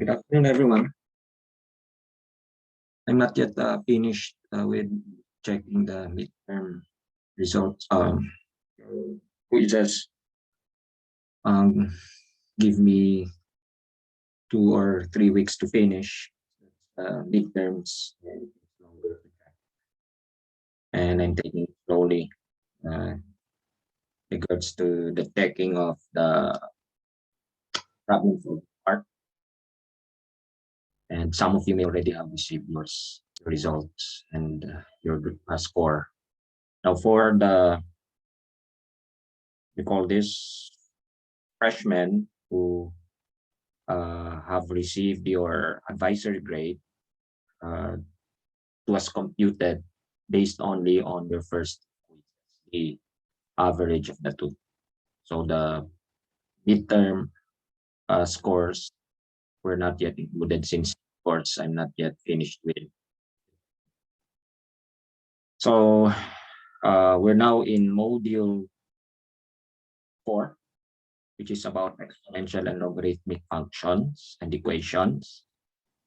Good afternoon, everyone. I'm not yet finished with checking the midterm results. We just um, give me 2 or 3 weeks to finish midterms, and it's longer to check. And I'm taking it slowly uh, regards to the checking of the problem solving part. And some of you may already have received your results and your score. Now, for the we call this freshmen who have received your advisory grade was computed based only on your first quiz, the average of the two. So the midterm scores were not yet included since course I'm not yet finished with. So we're now in module 4, which is about exponential and logarithmic functions and equations.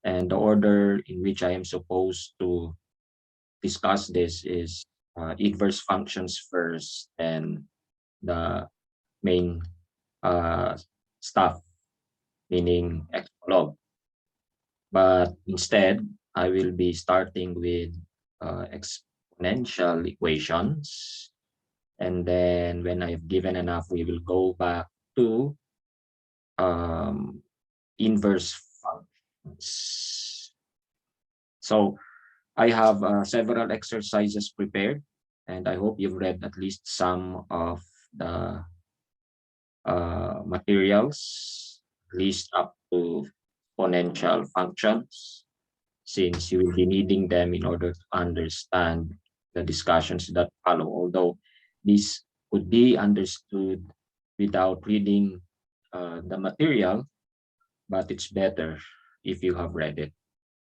And the order in which I am supposed to discuss this is inverse functions first and the main stuff, meaning explog. But instead, I will be starting with exponential equations. And then when I've given enough, we will go back to inverse functions. So I have several exercises prepared, and I hope you've read at least some of the materials, at least up to exponential functions, since you will be needing them in order to understand the discussions that follow, although this could be understood without reading the material, but it's better if you have read it.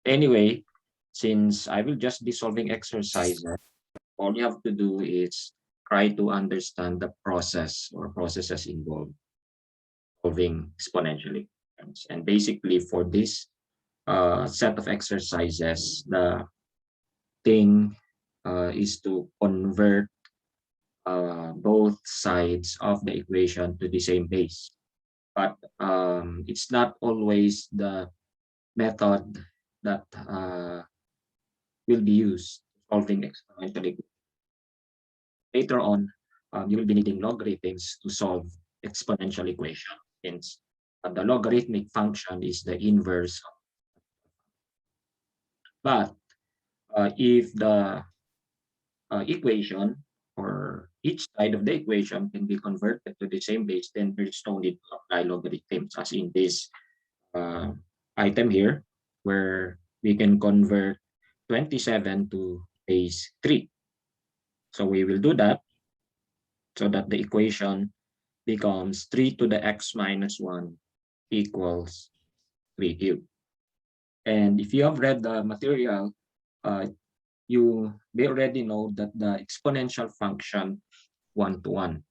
Anyway, since I will just be solving exercises, all you have to do is try to understand the process or processes involved solving exponential equations. And basically for this set of exercises, the thing is to convert both sides of the equation to the same base. But it's not always the method that will be used solving exponential equations. Later on, you will be needing logarithms to solve exponential equation, since the logarithmic function is the inverse. But if the equation or each side of the equation can be converted to the same base, then there's no need to apply logarithms, as in this item here, where we can convert 27 to base 3. So we will do that so that the equation becomes 3 to the x minus 1 equals 3 cubed. And if you have read the material, you may already know that the exponential function 1-to-1,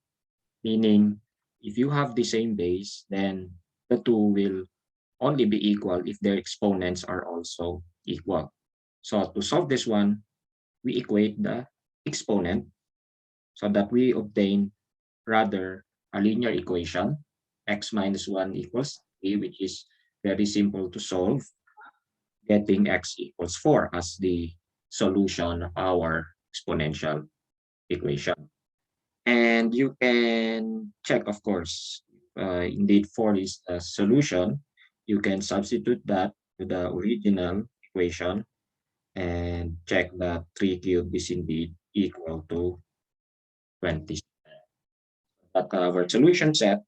meaning if you have the same base, then the two will only be equal if their exponents are also equal. So to solve this one, we equate the exponent so that we obtain rather a linear equation, x minus 1 equals 3, which is very simple to solve, getting x equals 4 as the solution of our exponential equation. And you can check, of course, indeed 4 is the solution. You can substitute that to the original equation and check that 3 cubed is indeed equal to 27. But our solution set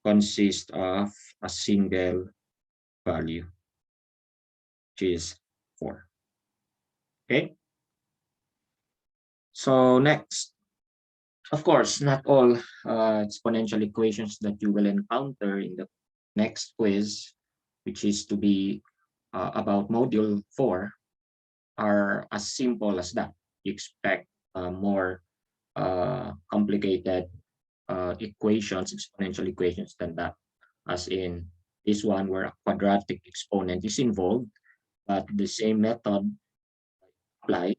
consists of a single value, which is 4. Okay? So next, of course, not all exponential equations that you will encounter in the next quiz, which is to be about module 4, are as simple as that. You expect more complicated equations, exponential equations than that, as in This one where a quadratic exponent is involved, but the same method applies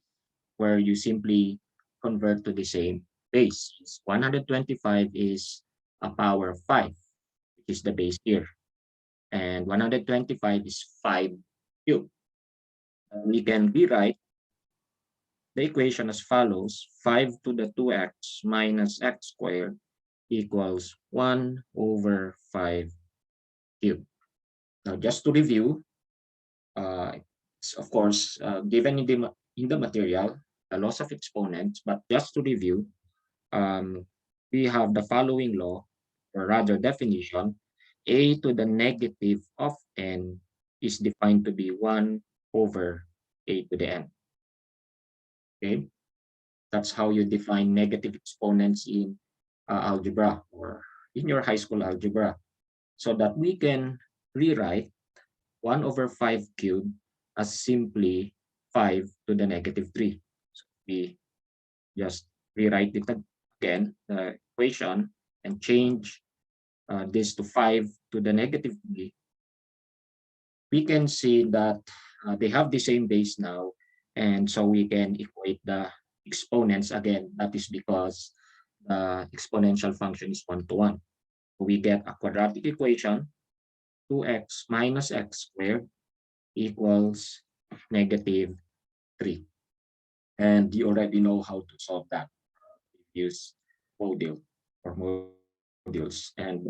where you simply convert to the same base. 125 is a power of 5, which is the base here. And 125 is 5 cubed. We can rewrite the equation as follows: 5 to the 2x minus x squared equals 1 over 5 cubed. Now, just to review, of course, given in the material, the laws of exponents, but just to review, we have the following law, or rather definition: a to the negative of n is defined to be 1 over a to the n. Okay, that's how you define negative exponents in algebra or in your high school algebra, so that we can rewrite 1 over 5 cubed as simply 5 to the negative 3. So we just rewrite it again, the equation, and change this to 5 to the negative 3. We can see that they have the same base now, and so we can equate the exponents again. That is because the exponential function is 1 to 1. We get a quadratic equation: 2x minus x squared equals negative 3. And you already know how to solve that. Use module or modules, and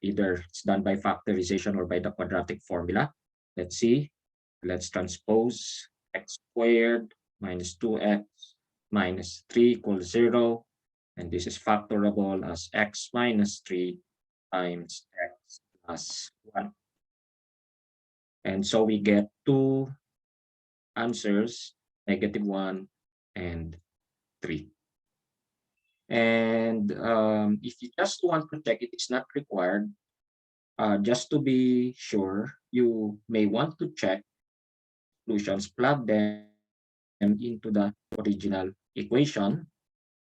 either it's done by factorization or by the quadratic formula. Let's see. Let's transpose x squared minus 2x minus 3 equals 0. And this is factorable as x minus 3 times x plus 1. And so we get two answers, negative 1 and 3. And if you just want to check it, it's not required. Just to be sure, you may want to check solutions, plug them into the original equation.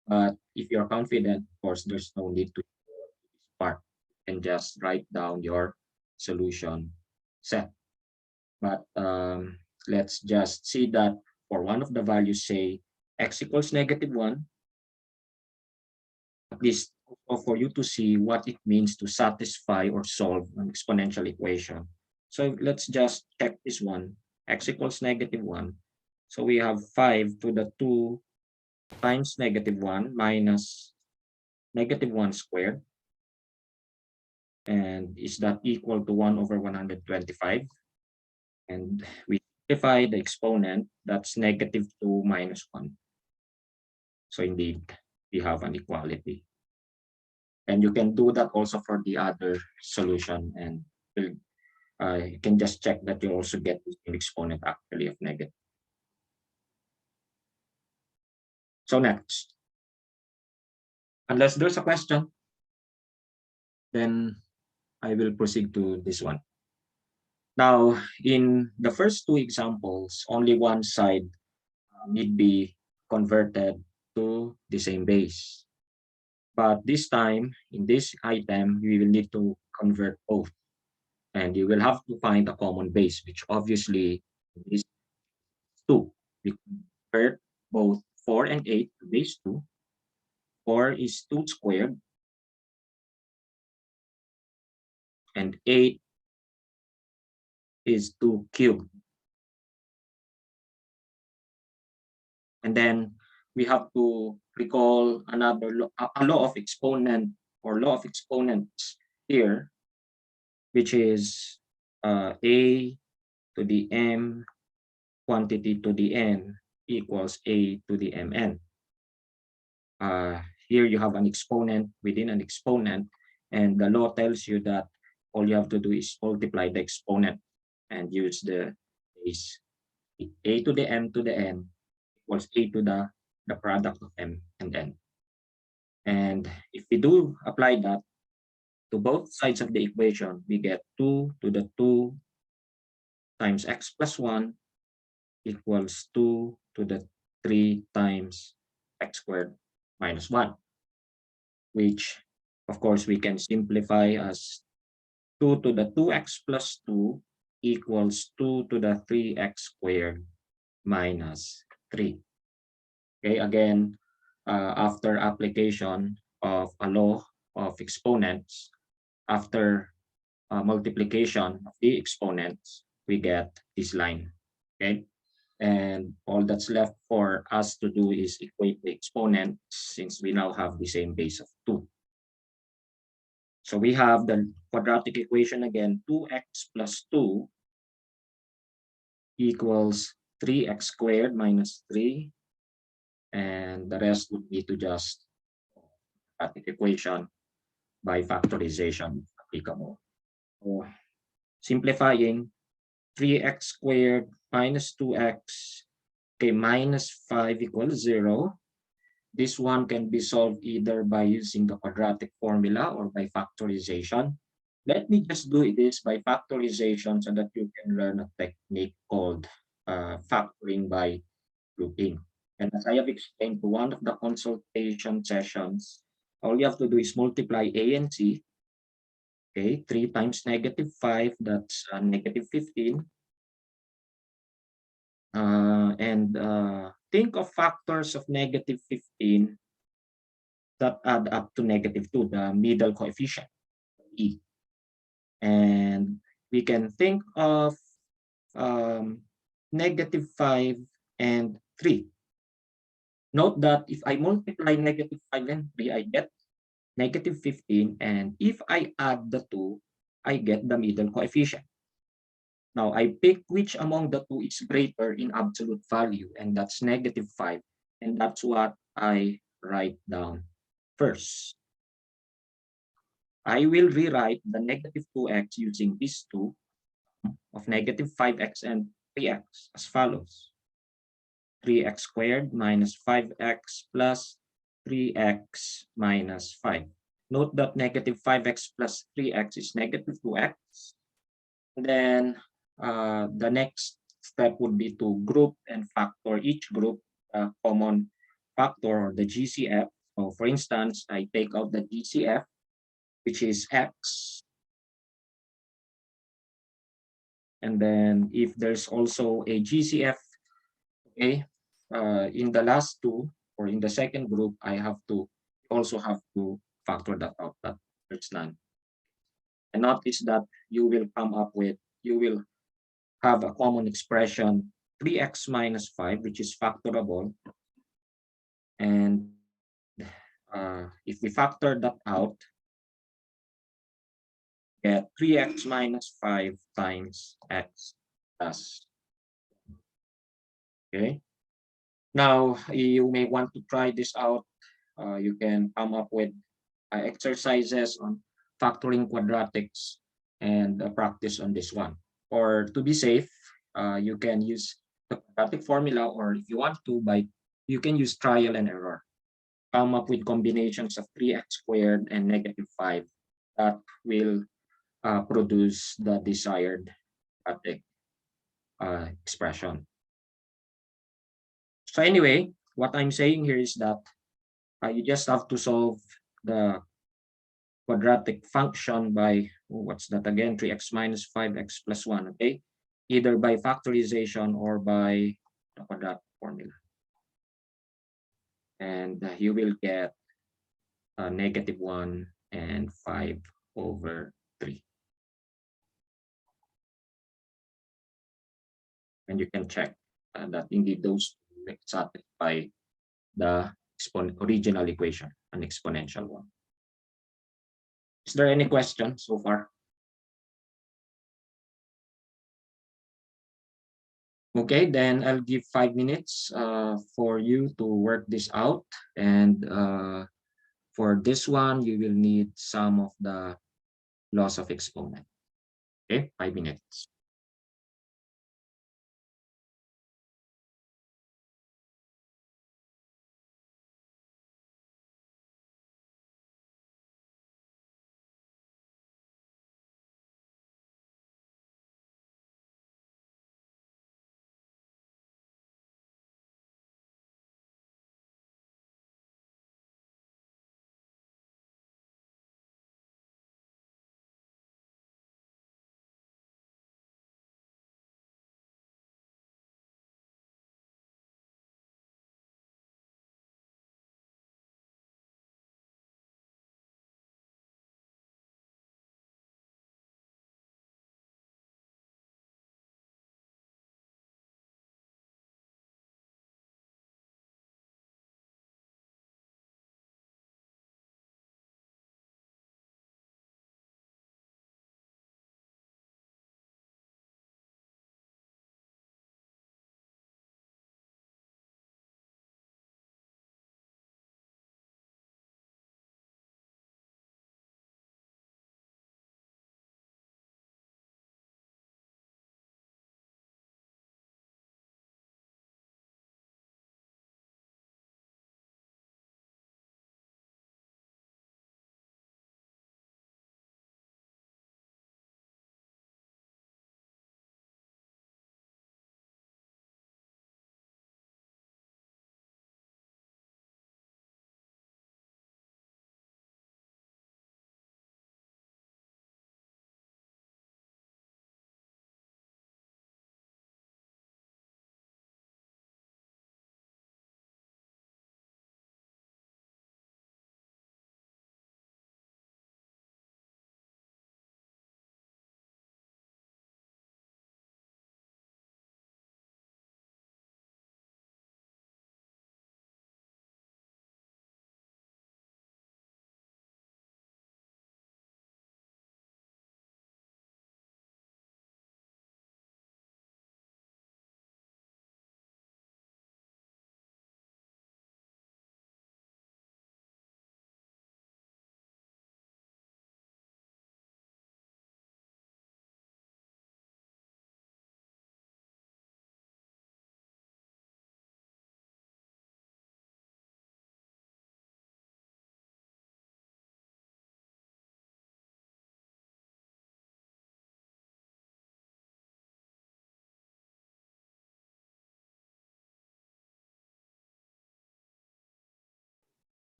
But if you're confident, of course, there's no need to this part. You can just write down your solution set. But let's just see that for one of the values, say x equals negative 1, at least for you to see what it means to satisfy or solve an exponential equation. So let's just check this one, x equals negative 1. So we have 5 to the 2 times negative 1 minus negative 1 squared. And is that equal to 1 over 125? And we simplify the exponent, that's negative 2 minus 1. So indeed, we have an equality. And you can do that also for the other solution, and you can just check that you also get the same exponent actually of negative. So next, unless there's a question, then I will proceed to this one. Now, in the first two examples, only one side need be converted to the same base. But this time, in this item, we will need to convert both. And you will have to find a common base, which obviously is 2. We convert both 4 and 8 to base 2. 4 is 2 squared, and 8 is 2 cubed. And then we have to recall another law, a law of exponent or law of exponents here, which is a to the m quantity to the n equals a to the mn. Here you have an exponent within an exponent, and the law tells you that all you have to do is multiply the exponent and use the base. A to the m to the n equals a to the product of m and n. And if we do apply that to both sides of the equation, we get 2 to the 2 times x plus 1 equals 2 to the 3 times x squared minus 1, which of course we can simplify as 2 to the 2x plus 2 equals 2 to the 3x squared minus 3. Okay, again, after application of a law of exponents, after multiplication of the exponents, we get this line. Okay, and all that's left for us to do is equate the exponents since we now have the same base of 2. So we have the quadratic equation again, 2x plus 2 equals 3x squared minus 3, and the rest would be to just quadratic equation by factorization if applicable. So simplifying, 3x squared minus 2x, okay, minus 5 equals 0. This one can be solved either by using the quadratic formula or by factorization. Let me just do this by factorization so that you can learn a technique called factoring by grouping. And as I have explained to one of the consultation sessions, all you have to do is multiply A and C. Okay, 3 times negative 5, that's negative 15. And think of factors of negative 15 that add up to negative 2, the middle coefficient, E. And we can think of negative 5 and 3. Note that if I multiply negative 5 and 3, I get negative 15. And if I add the 2, I get the middle coefficient. Now, I pick which among the two is greater in absolute value, and that's negative 5. And that's what I write down first. I will rewrite the negative 2x using these two of negative 5x and 3x as follows. 3x squared minus 5x plus 3x minus 5. Note that negative 5x plus 3x is negative 2x. And then the next step would be to group and factor each group common factor or the GCF. So for instance, I take out the GCF, which is x. And then if there's also a GCF, okay, in the last two or in the second group, I also have to factor that out, that there's none. And notice that you will have a common expression 3x minus 5, which is factorable. And if we factor that out, get 3x minus 5 times x plus. Okay. Now, you may want to try this out. You can come up with exercises on factoring quadratics and practice on this one. Or to be safe, you can use the quadratic formula, or if you want to, you can use trial and error. Come up with combinations of 3x squared and negative 5 that will produce the desired quadratic expression. So anyway, what I'm saying here is that you just have to solve the quadratic function by, what's that again, 3x minus 5x plus 1, okay? Either by factorization or by the quadratic formula. And you will get negative 1 and 5 over 3. And you can check that indeed those satisfy the original equation, an exponential one. Is there any question so far? Okay, then I'll give 5 minutes for you to work this out. And for this one, you will need some of the laws of exponent. Okay, 5 minutes.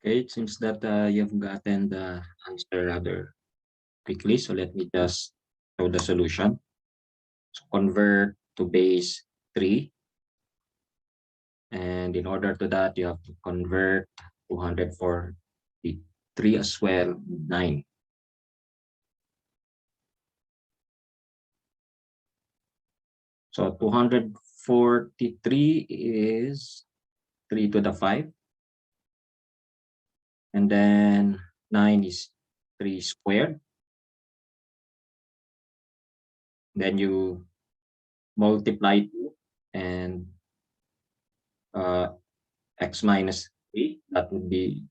Okay, it seems that you've gotten the answer rather quickly. So let me just show the solution. So convert to base 3. And in order to that, you have to convert 243 as well, 9. So 243 is 3 to the 5. And then 9 is 3 squared. Then you multiply 2 and uh, x minus 3. That would be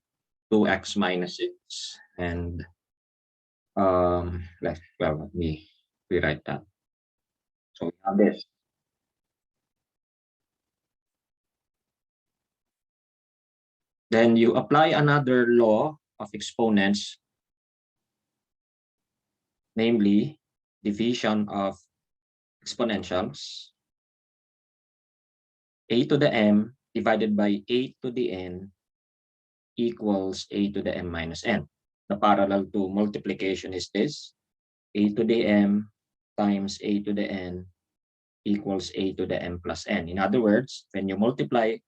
2x minus 6. And let me rewrite that. So we have this. Then you apply another law of exponents, namely division of exponentials. A to the m divided by a to the n equals a to the m minus n. The parallel to multiplication is this: a to the m times a to the n equals a to the m plus n. In other words, when you multiply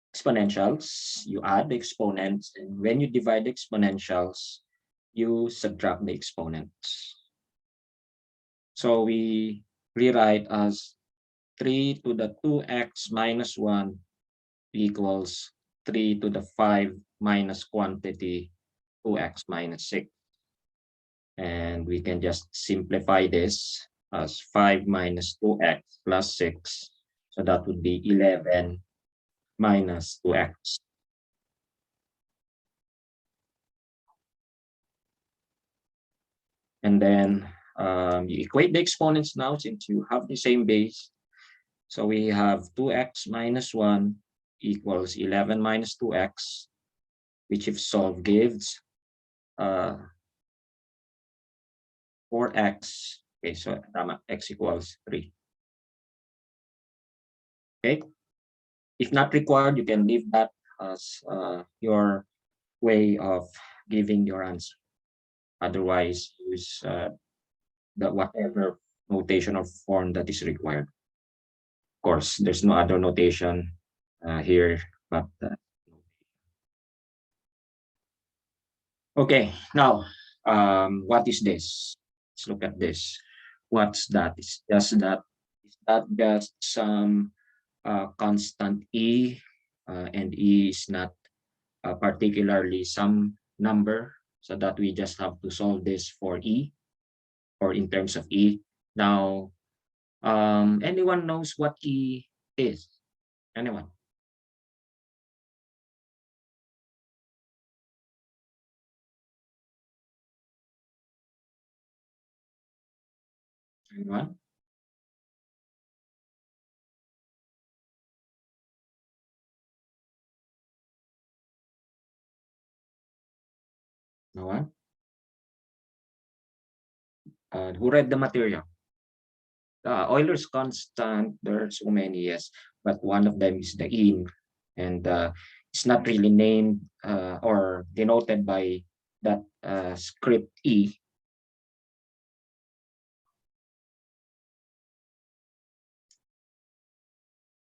exponentials, you add the exponents, and when you divide the exponentials, you subtract the exponents. So we rewrite as 3 to the 2x minus 1 equals 3 to the 5 minus quantity 2x minus 6. And we can just simplify this as 5 minus 2x plus 6. So that would be 11 minus 2x. And then you equate the exponents now since you have the same base. So we have 2x minus 1 equals 11 minus 2x, which if solved gives 4x. Okay, so x equals 3. Okay, if not required, you can leave that as your way of giving your answer. Otherwise, use the whatever notation or form that is required. Of course, there's no other notation here, but okay. Now, what is this? Let's look at this. What's that? Is just that? Is that just some constant e, and e is not particularly some number, so that we just have to solve this for e or in terms of e. Now, anyone knows what e is? Anyone? Anyone? No one? Who read the material? Euler's constant, there are so many, yes, but one of them is the in, and it's not really named or denoted by that script e.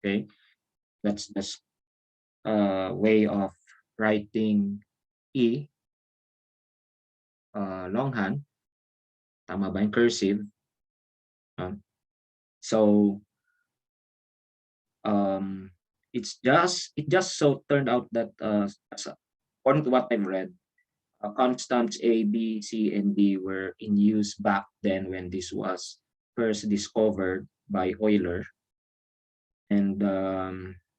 Okay, that's the way of writing e, longhand, tama ba yung cursive? So um, it just so turned out that according to what I've read, constants A, B, C, and D were in use back then when this was first discovered by Euler, and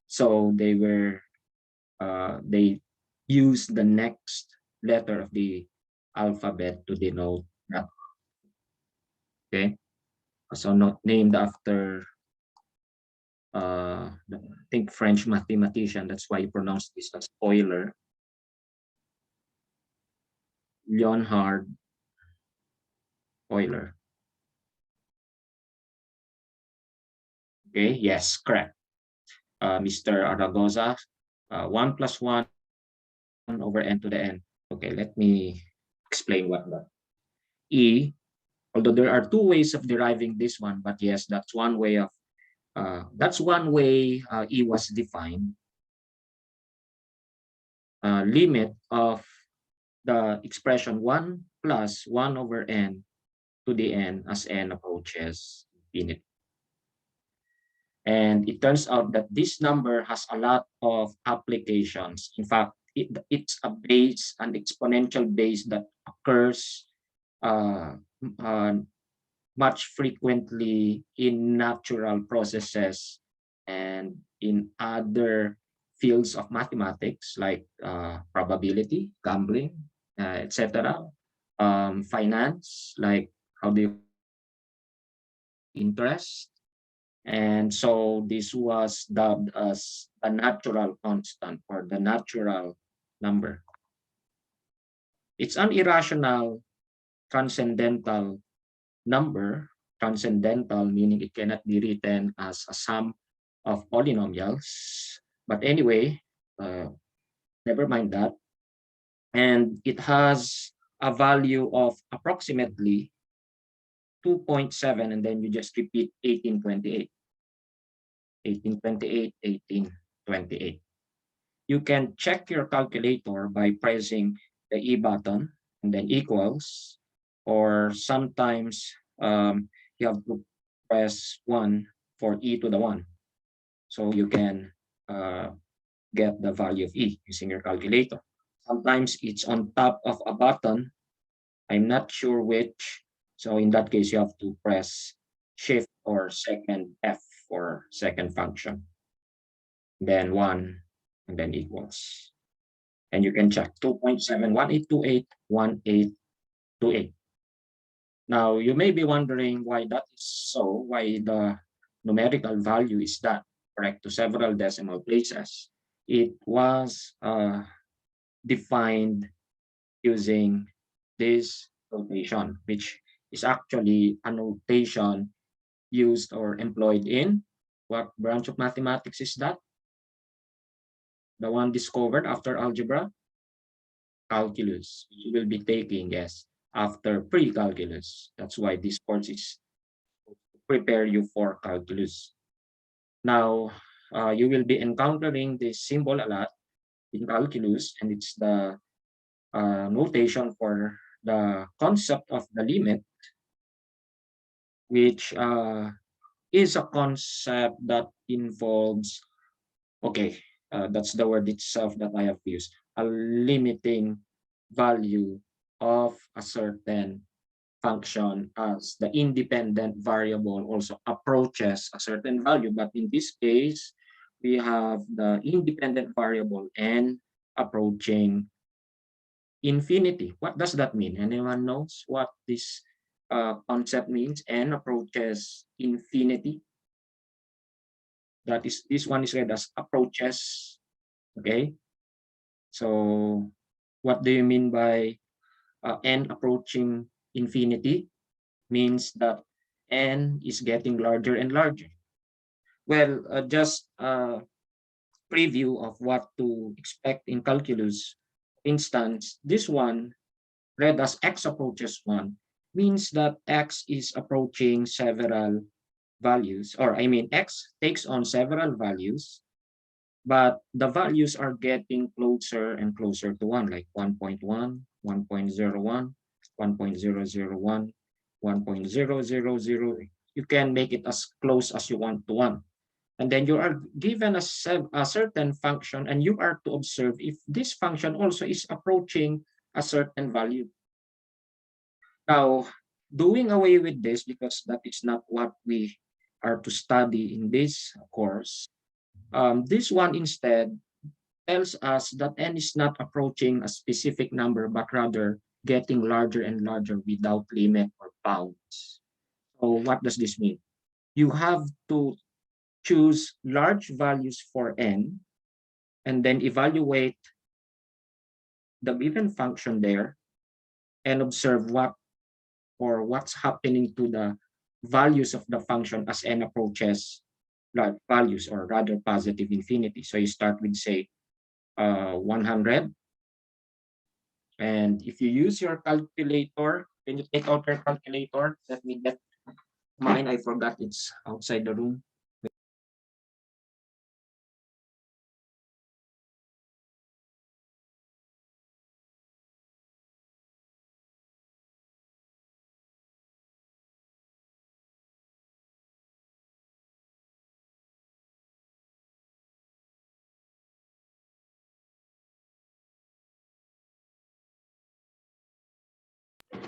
so they used the next letter of the alphabet to denote that. Okay, so not named after I think French mathematician. That's why you pronounce this as Euler, Leonhard Euler. Okay, yes, correct. Mr. Aragosa, 1 plus 1 1 over n to the n. Okay, let me explain what that. E, although there are two ways of deriving this one, but yes, that's one way of E was defined. Limit of the expression 1 plus 1 over n to the n as n approaches infinity. And it turns out that this number has a lot of applications. In fact, it's a base, an exponential base that occurs uh, uh, much frequently in natural processes and in other fields of mathematics like probability, gambling, etc. Finance, like how do you interest. And so this was dubbed as a natural constant or the natural number. It's an irrational transcendental number, transcendental meaning it cannot be written as a sum of polynomials. But anyway, never mind that. And it has a value of approximately 2.7, and then you just repeat 1828, 1828, 1828. You can check your calculator by pressing the E button and then equals, or sometimes you have to press 1 for E to the 1. So you can get the value of E using your calculator. Sometimes it's on top of a button. I'm not sure which. So in that case, you have to press Shift or second F for second function. Then 1 and then equals. And you can check 2.718281828. Now, you may be wondering why that is so, why the numerical value is that, correct, to several decimal places. It was defined using this notation, which is actually a notation used or employed in what branch of mathematics is that? The one discovered after algebra? Calculus. You will be taking, yes, after pre-calculus. That's why this course is to prepare you for calculus. Now, you will be encountering this symbol a lot in calculus, and it's the notation for the concept of the limit, which is a concept that involves, okay, that's the word itself that I have used, a limiting value of a certain function as the independent variable also approaches a certain value. But in this case, we have the independent variable n approaching infinity. What does that mean? Anyone knows what this concept means? N approaches infinity. That is, this one is read as approaches. Okay. So what do you mean by n approaching infinity? Means that n is getting larger and larger. Well, just a preview of what to expect in calculus. Instance, this one read as x approaches 1 means that x is approaching several values, or I mean x takes on several values, but the values are getting closer and closer to 1, like 1.1, 1.01, 1.001, 1.000. You can make it as close as you want to 1. And then you are given a certain function, and you are to observe if this function also is approaching a certain value. Now, doing away with this, because that is not what we are to study in this course, this one instead tells us that n is not approaching a specific number, but rather getting larger and larger without limit or bounds. So what does this mean? You have to choose large values for n and then evaluate the given function there and observe what's happening to the values of the function as n approaches large values, or rather positive infinity. So you start with, say, 100, And if you use your calculator, can you take out your calculator? Let me get mine. I forgot it's outside the room.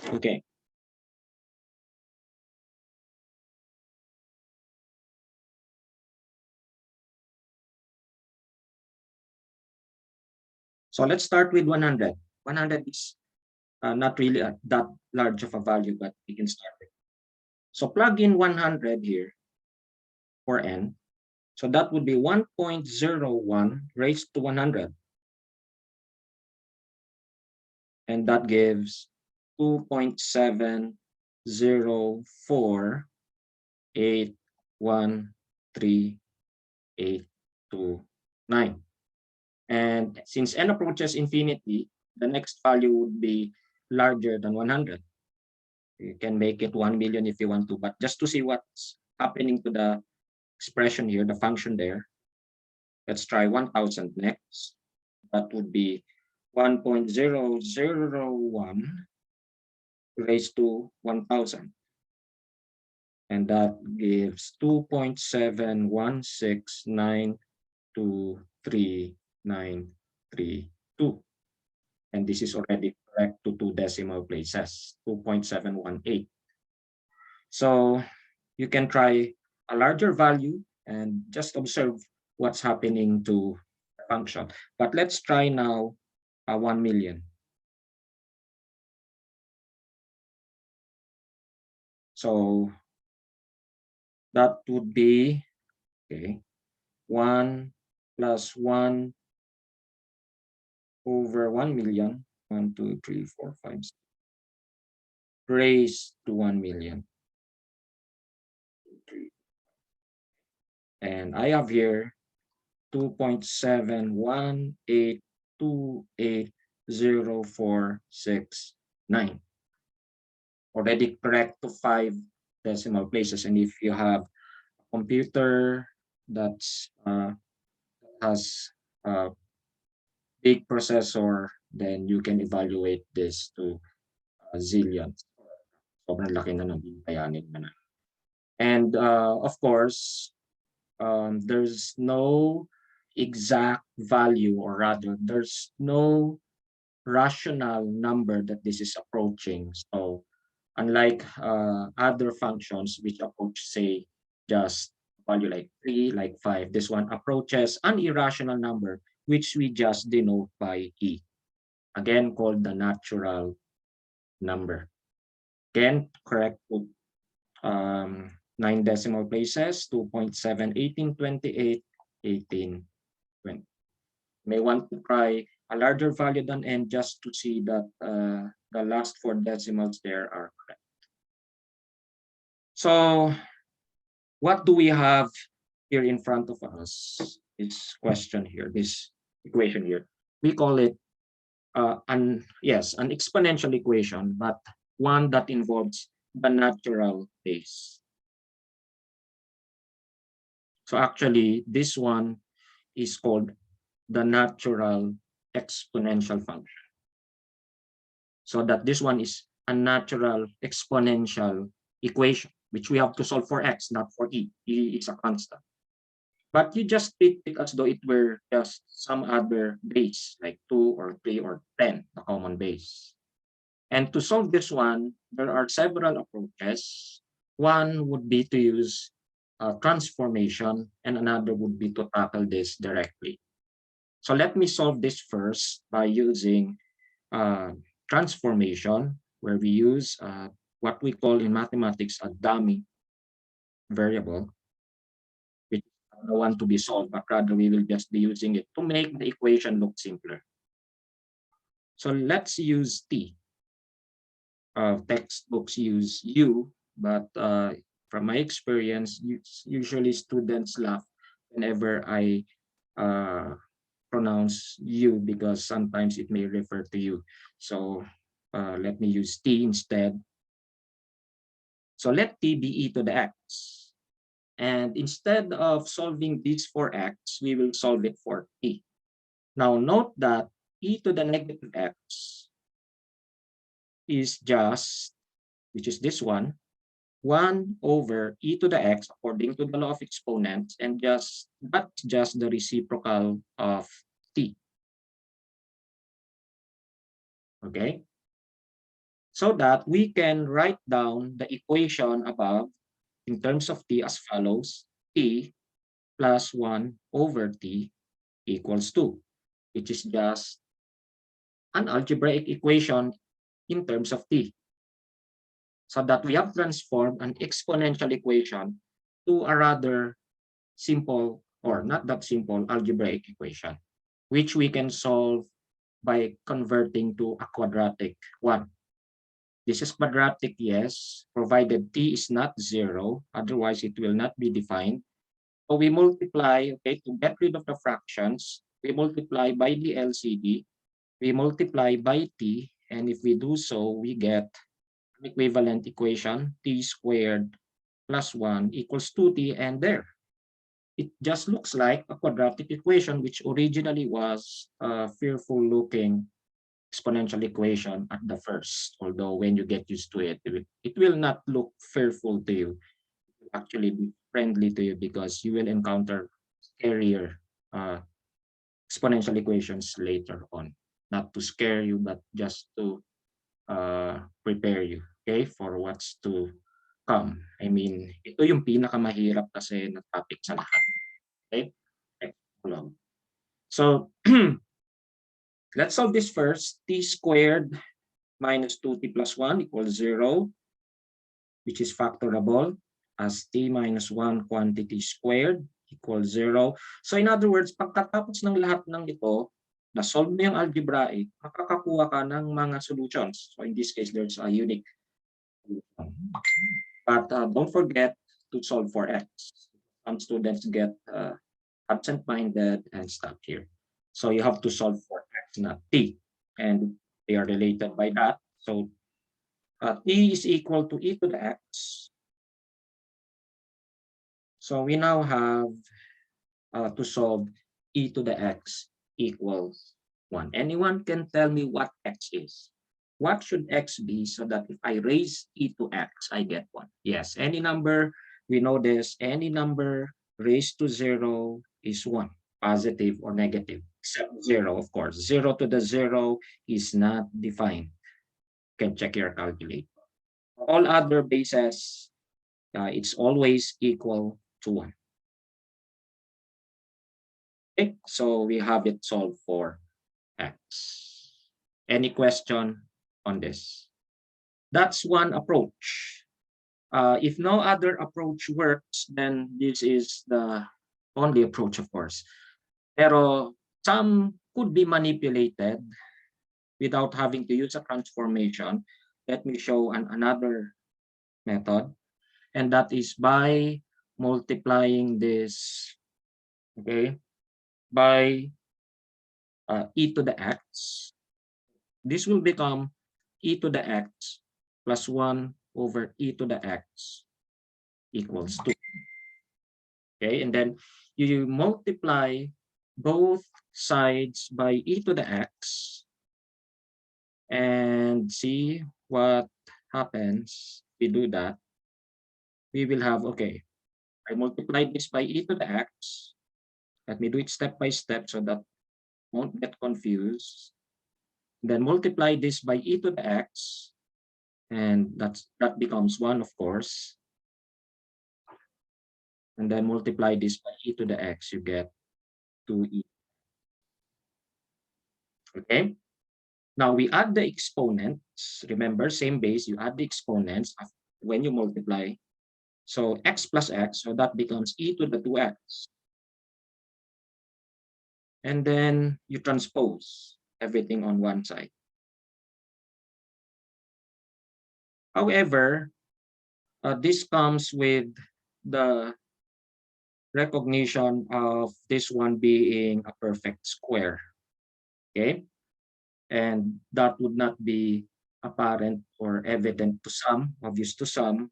Okay. So let's start with 100. 100 is not really that large of a value, but we can start with. So plug in 100 here for n. So that would be 1.01 raised to 100. And that gives 2.7048138829. And since n approaches infinity, the next value would be larger than 100. You can make it 1 million if you want to, but just to see what's happening to the expression here, the function there, let's try 1000 next. That would be 1.001 raised to 1000. And that gives 2.71692392. And this is already correct to 2 decimal places, 2.718. So you can try a larger value and just observe what's happening to the function. But let's try now 1 million. So that would be, okay, 1 plus 1 over 1 million, 1, 2, 3, 4, 5, 6, raised to 1 million. And I have here 2.7188280469. Already correct to 5 decimal places. And if you have a computer that's has a big processor, then you can evaluate this to zillions. Sobrang laki na ng bayanin mo na. And of course, there's no exact value, or rather, there's no rational number that this is approaching. So unlike other functions which approach, say, just value like 3, like 5, this one approaches an irrational number, which we just denote by e, again called the natural number. Again, correct to 9 decimal places, 2.718281820. May want to try a larger value than n just to see that the last 4 decimals there are correct. So what do we have here in front of us? This question here, this equation here. We call it an exponential equation, but one that involves the natural base. So actually, this one is called the natural exponential function. So that this one is a natural exponential equation, which we have to solve for x, not for e. E is a constant. But you just treat it as though it were just some other base, like 2 or 3 or 10, the common base. And to solve this one, there are several approaches. One would be to use transformation, and another would be to tackle this directly. So let me solve this first by using transformation, where we use what we call in mathematics a dummy variable, which is the one to be solved, but rather we will just be using it to make the equation look simpler. So let's use t. Textbooks use u, but from my experience, usually students laugh whenever I pronounce you because sometimes it may refer to you. So let me use t instead. So let t be e to the x. And instead of solving this for x, we will solve it for t. Now note that e to the negative x is just, which is this one, 1 over e to the x according to the law of exponents, and that's just the reciprocal of t. Okay? So that we can write down the equation above in terms of t as follows: t plus 1 over t equals 2, which is just an algebraic equation in terms of t. So that we have transformed an exponential equation to a rather simple, or not that simple, algebraic equation, which we can solve by converting to a quadratic one. This is quadratic, yes, provided t is not 0, otherwise it will not be defined. So we multiply, okay, to get rid of the fractions, we multiply by the LCD, we multiply by t, and if we do so, we get an equivalent equation, t squared plus 1 equals 2t, and there. It just looks like a quadratic equation, which originally was a fearful looking exponential equation at the first. Although when you get used to it, it will not look fearful to you. It will actually be friendly to you because you will encounter scarier uh, exponential equations later on. Not to scare you, but just to prepare you, okay, for what's to come. I mean, ito yung pinakamahirap kasi na topic sa lahat. Okay? So, let's solve this first. T squared minus 2t plus 1 equals 0, which is factorable as t minus 1 quantity squared equals 0. So in other words, pagkatapos ng lahat ng ito, na-solve mo yung algebraic, makakakuha ka ng mga solutions. So in this case, there's a unique solution. But don't forget to solve for x. Some students get absent-minded and stop here. So you have to solve for x, not t. And they are related by that. So t is equal to e to the x. So we now have to solve e to the x equals 1. Anyone can tell me what x is? What should x be so that if I raise e to x, I get 1? Yes, any number, we know this, any number raised to 0 is 1, positive or negative, except 0, of course. 0 to the 0 is not defined. You can check your calculator. All other bases, it's always equal to 1. Okay, so we have it solved for x. Any question on this? That's one approach. If no other approach works, then this is the only approach, of course. Pero some could be manipulated without having to use a transformation. Let me show another method, and that is by multiplying this, okay, by e to the x. This will become e to the x plus 1 over e to the x equals 2. Okay, and then you multiply both sides by e to the x and see what happens. If we do that, we will have, okay, I multiplied this by e to the x. Let me do it step by step so that won't get confused. Then multiply this by e to the x, and that becomes 1, of course. And then multiply this by e to the x, you get 2e. Okay? Now we add the exponents. Remember, same base, you add the exponents when you multiply. So x plus x, so that becomes e to the 2x. And then you transpose everything on one side. However, this comes with the recognition of this one being a perfect square. Okay, and that would not be apparent or evident to some, obvious to some,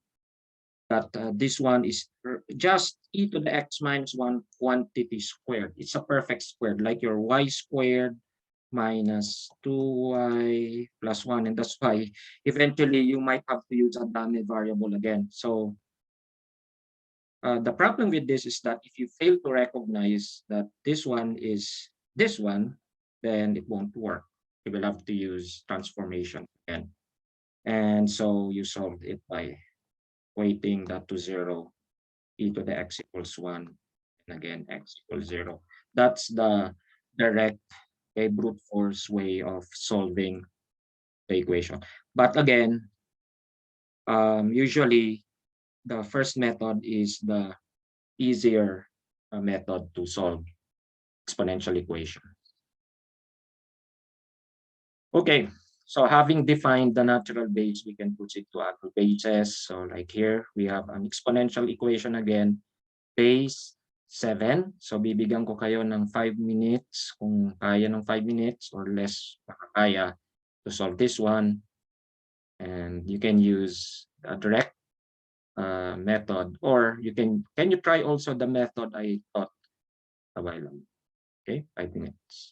that this one is just e to the x minus 1 quantity squared. It's a perfect squared, like your y squared minus 2y plus 1, and that's why eventually you might have to use a dummy variable again. So the problem with this is that if you fail to recognize that this one is this one, then it won't work. You will have to use transformation again. And so you solve it by weighting that to 0, e to the x equals 1, and again x equals 0. That's the direct, a brute force way of solving the equation. But again, usually the first method is the easier method to solve exponential equation. Okay, so having defined the natural base, we can put it to other bases. So like here, we have an exponential equation again, base 7. So bibigyan ko kayo ng 5 minutes kung kaya ng 5 minutes or less makakaya to solve this one. And you can use a direct method, or can you try also the method I taught a while ago? Okay, 5 minutes.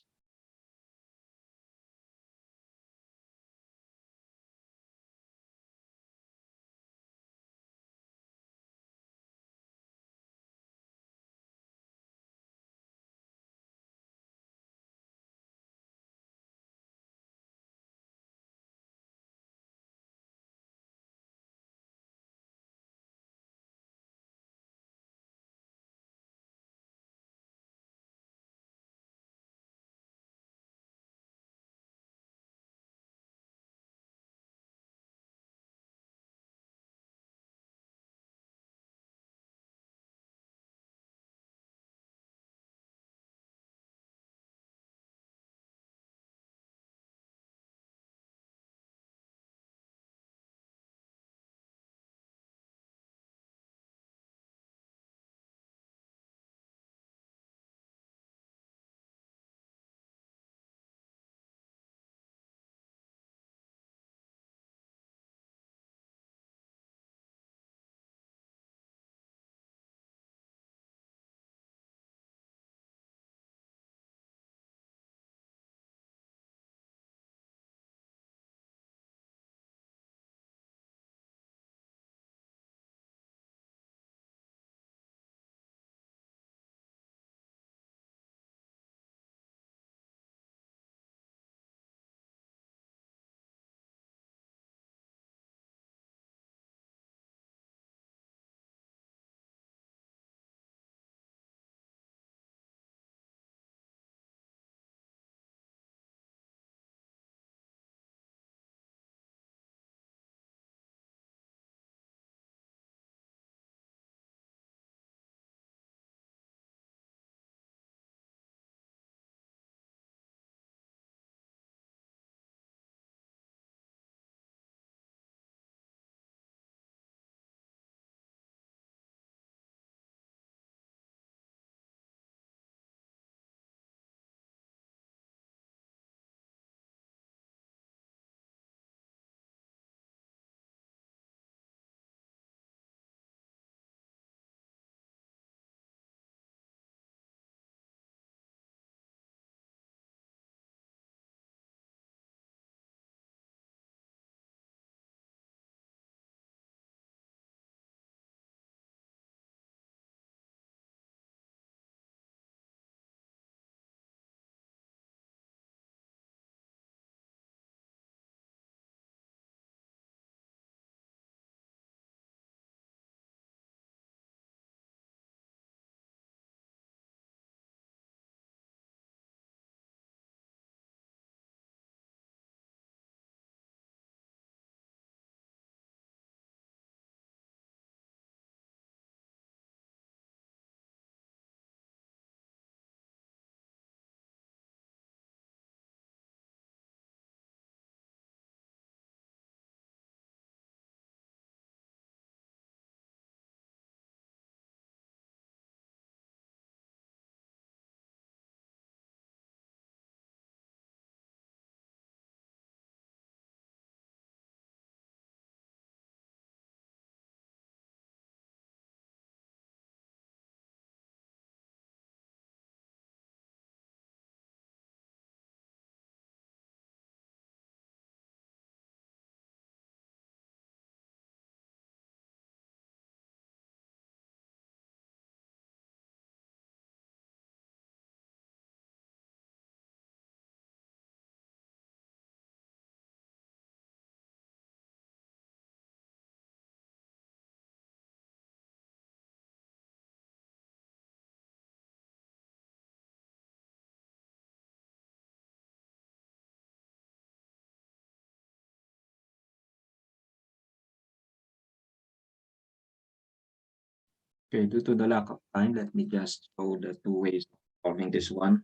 Okay, due to the lack of time, let me just show the two ways of solving this one.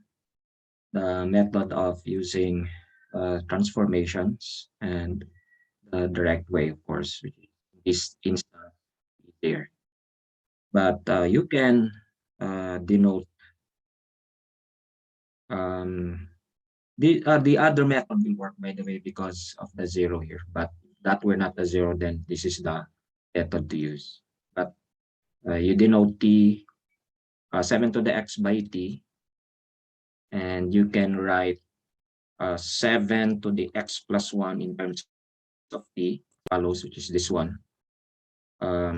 The method of using transformations and the direct way, of course, which is instant easier. But you can denote um, the other method will work, by the way, because of the zero here. But if that were not a zero, then this is the method to use. But you denote t 7 to the x by t, and you can write 7 to the x plus 1 in terms of t follows, which is this one.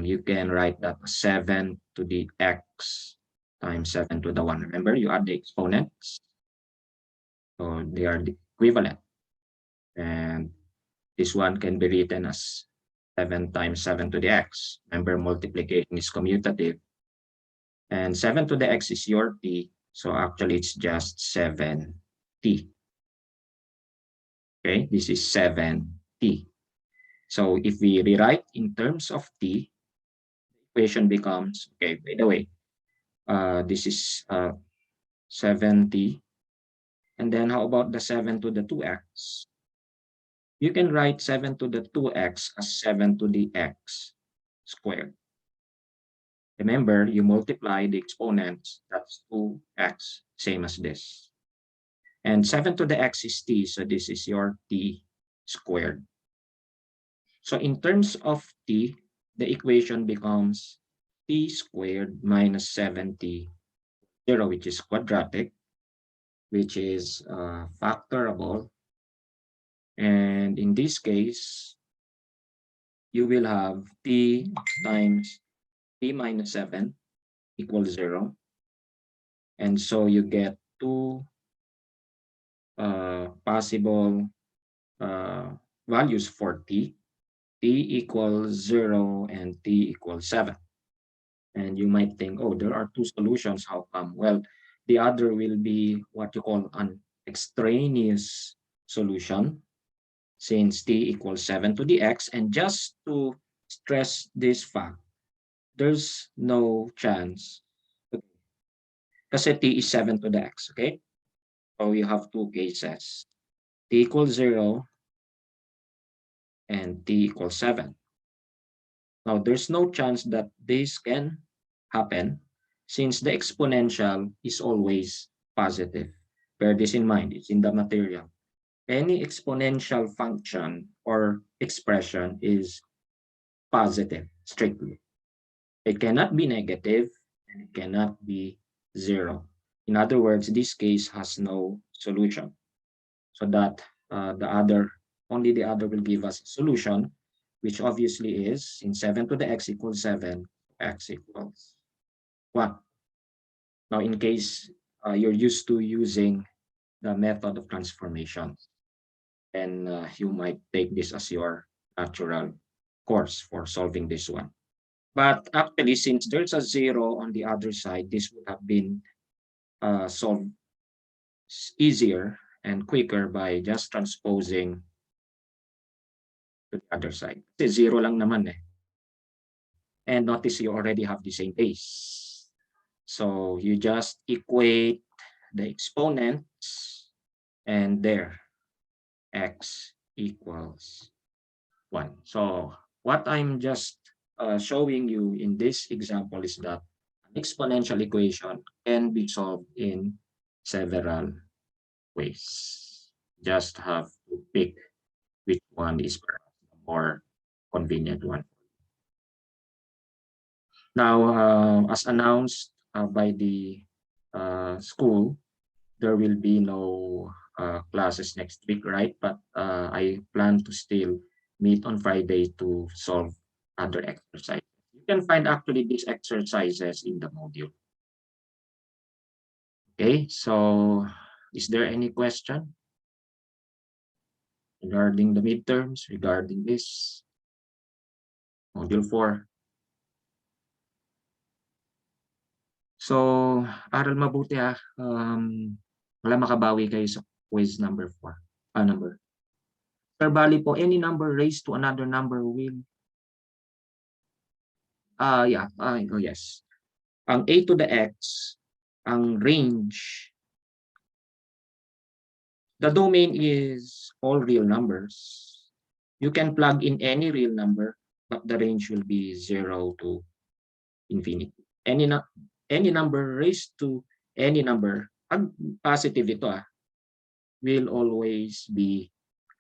You can write that 7 to the x times 7 to the 1. Remember, you add the exponents, so they are the equivalent. And this one can be written as 7 times 7 to the x. Remember, multiplication is commutative. And 7 to the x is your t, so actually it's just 7t. Okay, this is 7t. So if we rewrite in terms of t, the equation becomes, okay, by the way, this is 7t. And then how about the 7 to the 2x? You can write 7 to the 2x as 7 to the x squared. Remember, you multiply the exponents, that's 2x, same as this. And 7 to the x is t, so this is your t squared. So in terms of t, the equation becomes t squared minus 7t, 0, which is quadratic, which is factorable. And in this case, you will have t times t minus 7 equals 0. And so you get two possible values for t. T equals 0 and t equals 7. And you might think, oh, there are two solutions. How come? Well, the other will be what you call an extraneous solution, since t equals 7 to the x. And just to stress this fact, there's no chance kasi t is 7 to the x, okay? So you have two cases. T equals 0 and t equals 7. Now, there's no chance that this can happen since the exponential is always positive. Bear this in mind, it's in the material. Any exponential function or expression is positive, strictly. It cannot be negative and it cannot be zero. In other words, this case has no solution. So that only the other will give us a solution, which obviously is in 7 to the x equals 7, x equals 1. Now, in case you're used to using the method of transformation, and you might take this as your natural course for solving this one. But actually, since there's a 0 on the other side, this would have been solved easier and quicker by just transposing to the other side. Kasi 0 lang naman eh. And notice you already have the same base. So you just equate the exponents, and there, x equals 1. So what I'm just showing you in this example is that an exponential equation can be solved in several ways. Just have to pick which one is perhaps the more convenient one. Now, as announced by the school, there will be no classes next week, right? But I plan to still meet on Friday to solve other exercises. You can find actually these exercises in the module. Okay, so is there any question regarding the midterms, regarding this module 4? So, aral mabuti ha. Wala makabawi kayo sa quiz number 4. Number. Sir, bali po, any number raised to another number will, yeah, oh yes. Ang a to the x, ang range, the domain is all real numbers. You can plug in any real number, but the range will be 0 to infinity. Any number raised to any number, pag positive ito will always be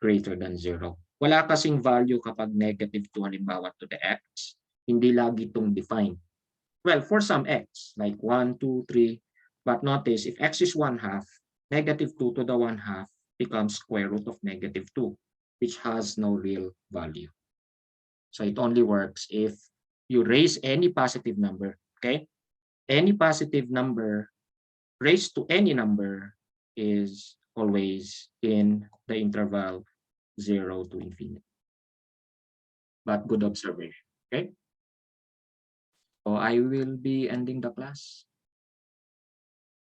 greater than 0. Wala kasing value kapag negative 2 halimbawa to the x. Hindi lagi itong defined. Well, for some x, like 1, 2, 3, but notice if x is 1 half, negative 2 to the 1 half becomes square root of negative 2, which has no real value. So it only works if you raise any positive number, okay? Any positive number raised to any number is always in the interval 0 to infinity. But good observation, okay? So I will be ending the class.